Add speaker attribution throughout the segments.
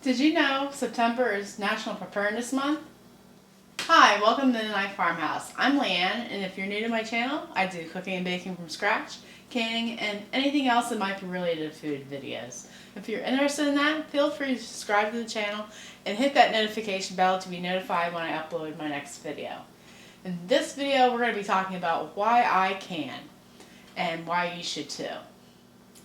Speaker 1: Did you know September is National Preparedness Month? Hi, welcome to the Night Farmhouse. I'm Leanne, and if you're new to my channel, I do cooking and baking from scratch, canning, and anything else that might be related to food videos. If you're interested in that, feel free to subscribe to the channel and hit that notification bell to be notified when I upload my next video. In this video, we're going to be talking about why I can and why you should too.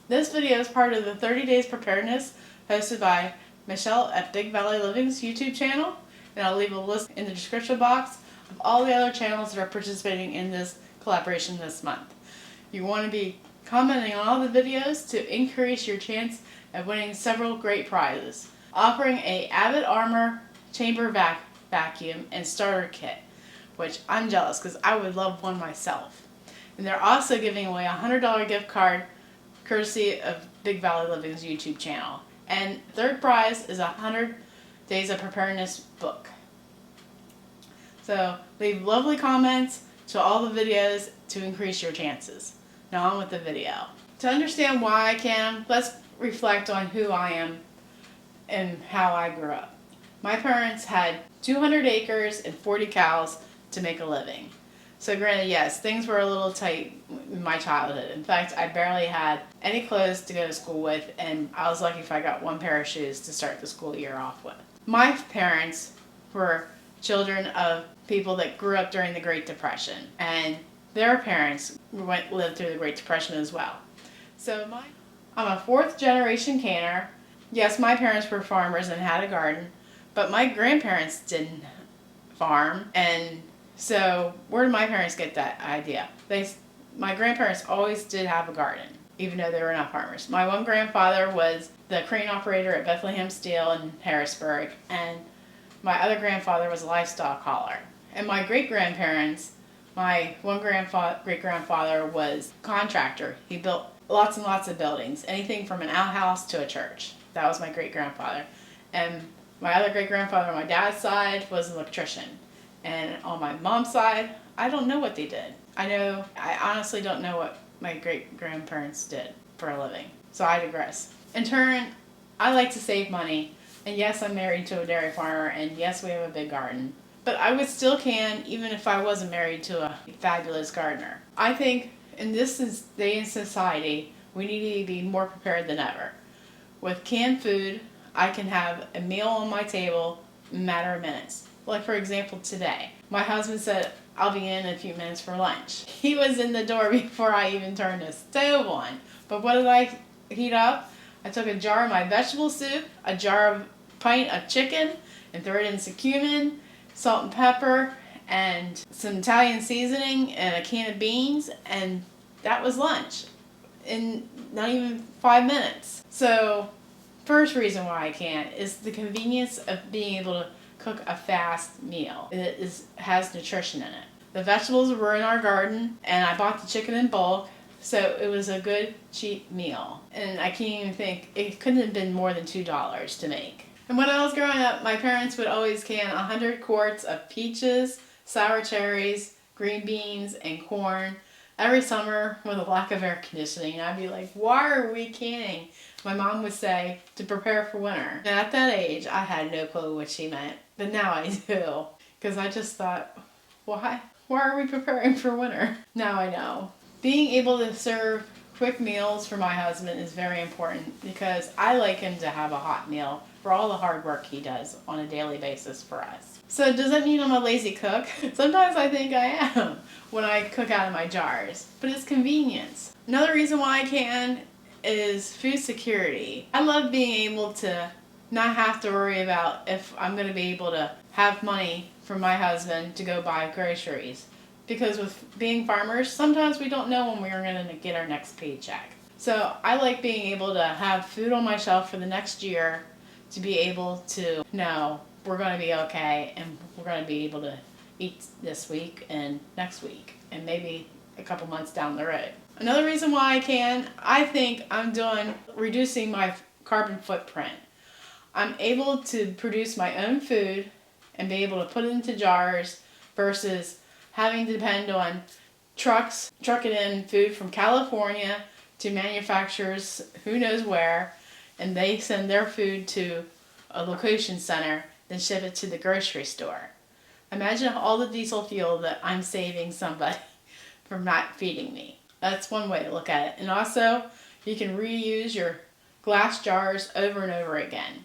Speaker 1: This video is part of the 30 Days Preparedness hosted by Michelle at Big Valley Living's YouTube channel, and I'll leave a list in the description box of all the other channels that are participating in this collaboration this month. You want to be commenting on all the videos to increase your chance of winning several great prizes. Offering a Avid Armor chamber vacuum and starter kit, which I'm jealous because I would love one myself. And they're also giving away a $100 gift card courtesy of Big Valley Living's YouTube channel. And third prize is a 100 Days of Preparedness book. So leave lovely comments to all the videos to increase your chances. Now on with the video. To understand why I can, let's reflect on who I am and how I grew up. My parents had 200 acres and 40 cows to make a living. So granted, yes, things were a little tight in my childhood. In fact, I barely had any clothes to go to school with, and I was lucky if I got one pair of shoes to start the school year off with. My parents were children of people that grew up during the Great Depression, and their parents lived through the Great Depression as well. So I'm a fourth generation canner. Yes, my parents were farmers and had a garden, but my grandparents didn't farm, and so where did my parents get that idea? My grandparents always did have a garden, even though they were not farmers. My one grandfather was the crane operator at Bethlehem Steel in Harrisburg, and my other grandfather was a livestock hauler. And my great-grandparents, my one great-grandfather was a contractor. He built lots and lots of buildings, anything from an outhouse to a church. That was my great-grandfather. And my other great-grandfather on my dad's side was an electrician. And on my mom's side, I don't know what they did. I honestly don't know what my great-grandparents did for a living. So I digress. In turn, I like to save money. And yes, I'm married to a dairy farmer. And yes, we have a big garden. But I would still can even if I wasn't married to a fabulous gardener. I think in this day in society, we need to be more prepared than ever. With canned food, I can have a meal on my table in a matter of minutes. Like for example today, my husband said, I'll be in a few minutes for lunch. He was in the door before I even turned the stove on. But what did I heat up? I took a jar of my vegetable soup, a pint of chicken, and threw it in some cumin, salt and pepper, and some Italian seasoning, and a can of beans, and that was lunch in not even 5 minutes. So first reason why I can is the convenience of being able to cook a fast meal. It has nutrition in it. The vegetables were in our garden, and I bought the chicken in bulk, so it was a good, cheap meal. And I can't even think, it couldn't have been more than $2 to make. And when I was growing up, my parents would always can 100 quarts of peaches, sour cherries, green beans, and corn every summer with a lack of air conditioning. And I'd be like, why are we canning? My mom would say, to prepare for winter. And at that age, I had no clue what she meant. But now I do. Because I just thought, why? Why are we preparing for winter? Now I know. Being able to serve quick meals for my husband is very important because I like him to have a hot meal for all the hard work he does on a daily basis for us. So does that mean I'm a lazy cook? Sometimes I think I am when I cook out of my jars. But it's convenience. Another reason why I can is food security. I love being able to not have to worry about if I'm going to be able to have money from my husband to go buy groceries. Because with being farmers, sometimes we don't know when we're going to get our next paycheck. So I like being able to have food on my shelf for the next year to be able to know we're going to be okay and we're going to be able to eat this week and next week and maybe a couple months down the road. Another reason why I think I'm reducing my carbon footprint. I'm able to produce my own food and be able to put it into jars versus having to depend on trucking in food from California to manufacturers who knows where, and they send their food to a location center than ship it to the grocery store. Imagine all the diesel fuel that I'm saving somebody from not feeding me. That's one way to look at it. And also, you can reuse your glass jars over and over again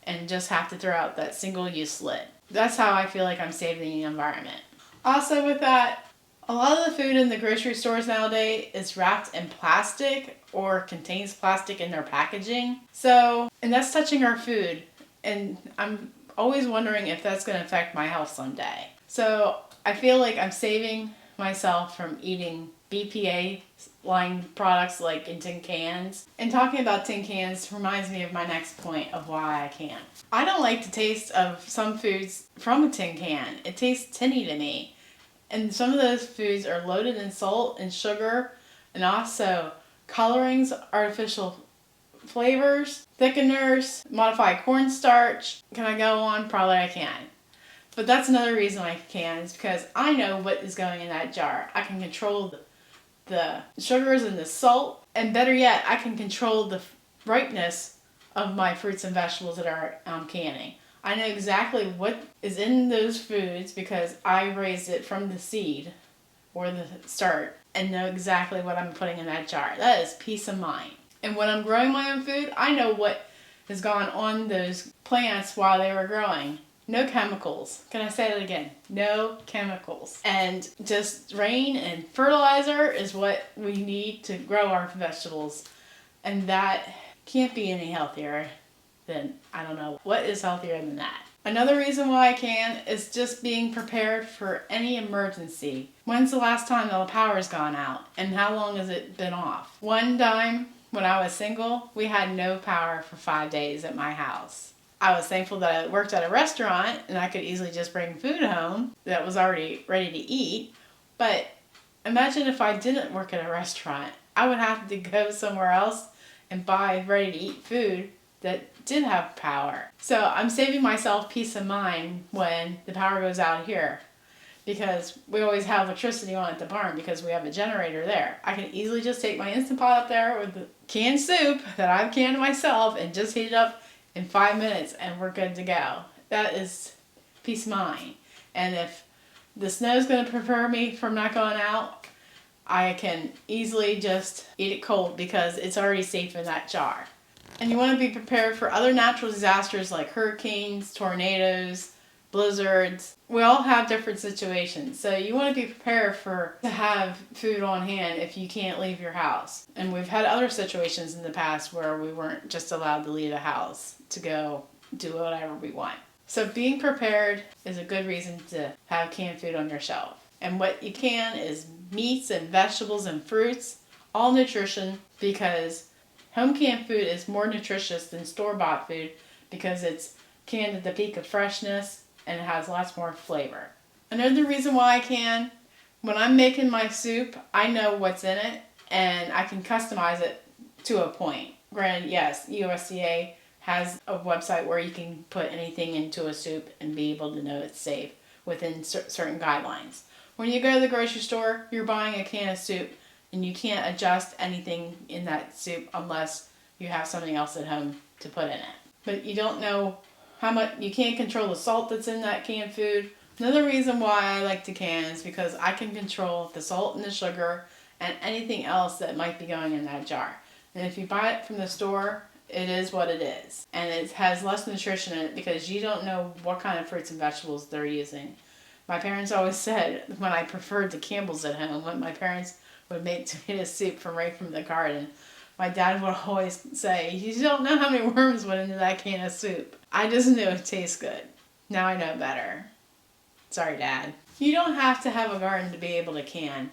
Speaker 1: and just have to throw out that single-use lid. That's how I feel like I'm saving the environment. Also with that, a lot of the food in the grocery stores nowadays is wrapped in plastic or contains plastic in their packaging. And that's touching our food. And I'm always wondering if that's going to affect my health someday. So I feel like I'm saving myself from eating BPA line products like in tin cans. And talking about tin cans reminds me of my next point of why I can't. I don't like the taste of some foods from a tin can. It tastes tinny to me. And some of those foods are loaded in salt and sugar and also colorings, artificial flavors, thickeners, modified cornstarch. Can I go on? Probably I can. But that's another reason I can, is because I know what is going in that jar. I can control the sugars and the salt, and better yet, I can control the ripeness of my fruits and vegetables that I'm canning. I know exactly what is in those foods because I raised it from the seed or the start and know exactly what I'm putting in that jar. That is peace of mind. And when I'm growing my own food, I know what has gone on those plants while they were growing. No chemicals. Can I say that again? No chemicals. And just rain and fertilizer is what we need to grow our vegetables. And that can't be any healthier than, I don't know, what is healthier than that? Another reason why I can is just being prepared for any emergency. When's the last time the power's gone out? And how long has it been off? One time when I was single, we had no power for 5 days at my house. I was thankful that I worked at a restaurant and I could easily just bring food home that was already ready to eat. But imagine if I didn't work at a restaurant. I would have to go somewhere else and buy ready to eat food that did have power. So I'm saving myself peace of mind when the power goes out here, because we always have electricity on at the barn because we have a generator there. I can easily just take my Instant Pot up there with the canned soup that I've canned myself and just heat it up in 5 minutes and we're good to go. That is peace of mind. And if the snow is going to prepare me from not going out, I can easily just eat it cold because it's already safe in that jar. And you want to be prepared for other natural disasters like hurricanes, tornadoes, blizzards. We all have different situations. So you want to be prepared to have food on hand if you can't leave your house. And we've had other situations in the past where we weren't just allowed to leave the house to go do whatever we want. So being prepared is a good reason to have canned food on your shelf. And what you can is meats and vegetables and fruits, all nutrition, because home canned food is more nutritious than store-bought food because it's canned at the peak of freshness and it has lots more flavor. Another reason why I can, when I'm making my soup, I know what's in it and I can customize it to a point. Granted, yes, USDA has a website where you can put anything into a soup and be able to know it's safe within certain guidelines. When you go to the grocery store, you're buying a can of soup and you can't adjust anything in that soup unless you have something else at home to put in it. But you don't know how much, you can't control the salt that's in that canned food. Another reason why I like to can is because I can control the salt and the sugar and anything else that might be going in that jar. And if you buy it from the store, it is what it is. And it has less nutrition in it because you don't know what kind of fruits and vegetables they're using. My parents always said when I preferred the Campbell's at home, when my parents would make tomato soup right from the garden, my dad would always say, "You don't know how many worms went into that can of soup." I just knew it tastes good. Now I know better. Sorry, Dad. You don't have to have a garden to be able to can.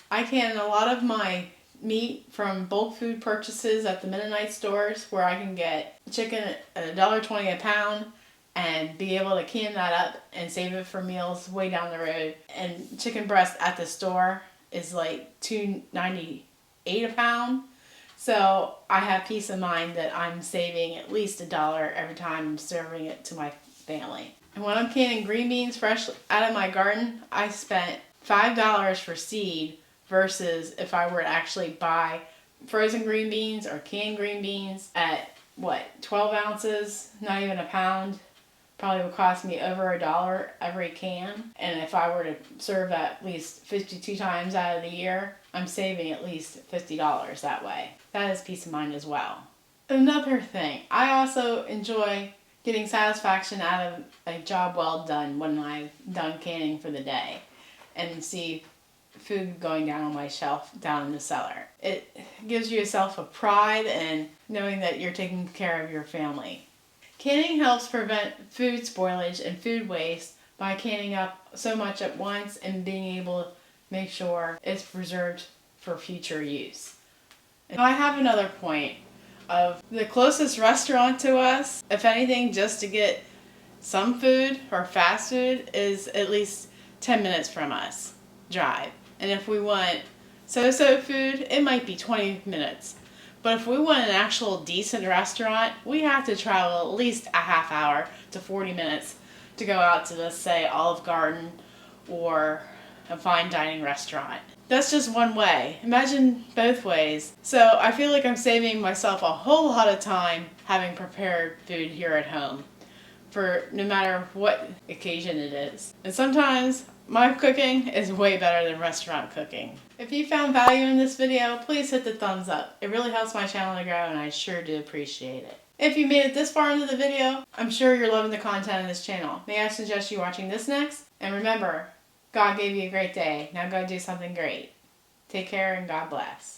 Speaker 1: I can a lot of my meat from bulk food purchases at the Mennonite stores where I can get chicken at $1.20 a pound and be able to can that up and save it for meals way down the road. And chicken breast at the store is like $2.98 a pound. So I have peace of mind that I'm saving at least $1 every time I'm serving it to my family. And when I'm canning green beans fresh out of my garden, I spent $5 for seed versus if I were to actually buy frozen green beans or canned green beans at 12 ounces, not even a pound, probably would cost me over $1 every can. And if I were to serve at least 52 times out of the year, I'm saving at least $50 that way. That is peace of mind as well. Another thing, I also enjoy getting satisfaction out of a job well done when I've done canning for the day and see food going down on my shelf down in the cellar. It gives you a sense of pride and knowing that you're taking care of your family. Canning helps prevent food spoilage and food waste by canning up so much at once and being able to make sure it's preserved for future use. And I have another point of the closest restaurant to us, if anything, just to get some food or fast food is at least 10 minutes from us drive. And if we want so-so food, it might be 20 minutes. But if we want an actual decent restaurant, we have to travel at least a half hour to 40 minutes to go out to, let's say, Olive Garden or a fine dining restaurant. That's just one way. Imagine both ways. So I feel like I'm saving myself a whole lot of time having prepared food here at home for no matter what occasion it is. And sometimes my cooking is way better than restaurant cooking. If you found value in this video, please hit the thumbs up. It really helps my channel to grow and I sure do appreciate it. If you made it this far into the video, I'm sure you're loving the content of this channel. May I suggest you watching this next? And remember, God gave you a great day. Now go do something great. Take care and God bless.